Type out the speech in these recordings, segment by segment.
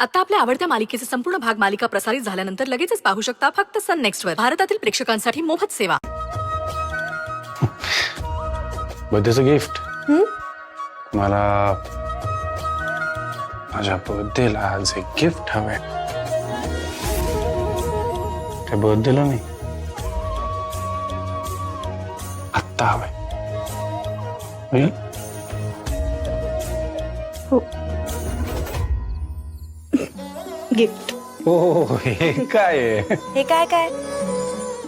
आता आपल्या आवडत्या मालिकेचे संपूर्ण भाग मालिका प्रसारित झाल्यानंतर लगेचच पाहू शकता फक्त सन नेक्स्ट वर. भारतातील प्रेक्षकांसाठी मोफत सेवा. बर्थडेचं गिफ्ट मला माझ्या बर्थडेला आज एक गिफ्ट हवंय. काय बर्थडेला नाही, आत्ता हवंय. हो गिफ्ट. हो हे काय आहे? हे काय काय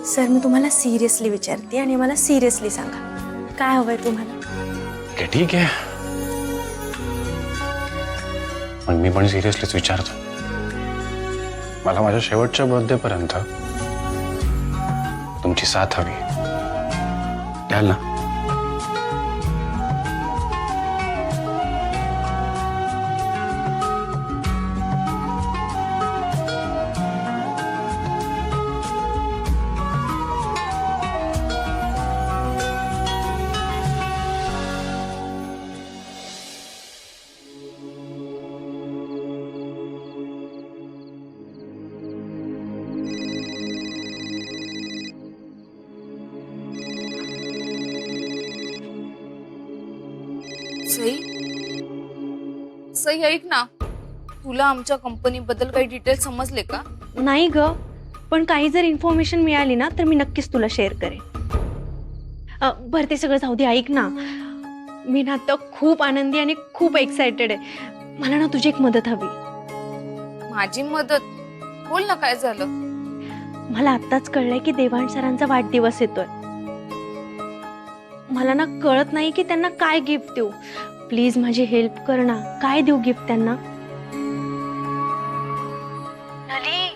सर, मी तुम्हाला सिरियसली विचारते आणि मला सिरियसली सांगा काय हवंय तुम्हाला. ओके ठीक आहे, पण मी पण सिरियसलीच विचारतो. मला माझ्या शेवटच्या बर्थडे पर्यंत तुमची साथ हवी. द्याल ना? सई ऐक ना, तुला आमच्या कंपनी बद्दल काही डिटेल समजले का? नाही ग, पण काही जर इन्फॉर्मेशन मिळाली ना तर मी नक्कीच तुला शेअर करेन. बरं ते सगळं जाऊ दे. ऐक ना, मी ना आता खूप आनंदी आणि खूप एक्सायटेड आहे. मला ना तुझी एक मदत हवी. माझी मदत? बोल ना, काय झालं? मला आत्ताच कळलंय की देवांश सरांचा वाढदिवस येतोय. मला ना कळत नाही की त्यांना काय गिफ्ट देऊ. प्लीज माझी हेल्प कर ना. काय देऊ गिफ्ट त्यांना? नली,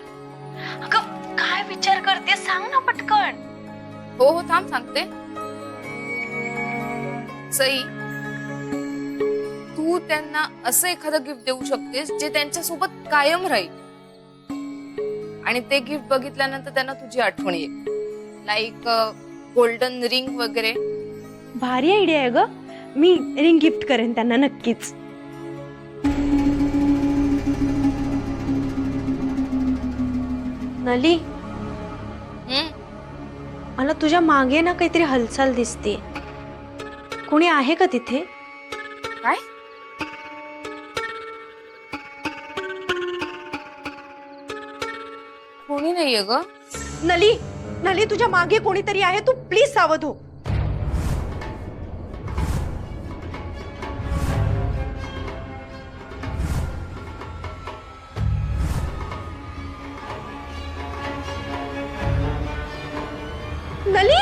अगं काय विचार करते, सांग ना पटकन. हो हो थांब सांगते. सई, तू त्यांना असं एखादं गिफ्ट देऊ शकतेस जे त्यांच्या सोबत कायम राहील आणि ते गिफ्ट बघितल्यानंतर त्यांना तुझी आठवण येईल. लाईक गोल्डन रिंग वगैरे. भारी आयडिया आहे ग. मी रिंग गिफ्ट करेन त्यांना नक्कीच. नली, मला तुझ्या मागे ना काहीतरी हालचाल दिसते. कोणी आहे का तिथे? काय? कोणी नाहीये ग. नली, नली तुझ्या मागे कोणीतरी आहे. तू प्लीज सावध हो. नली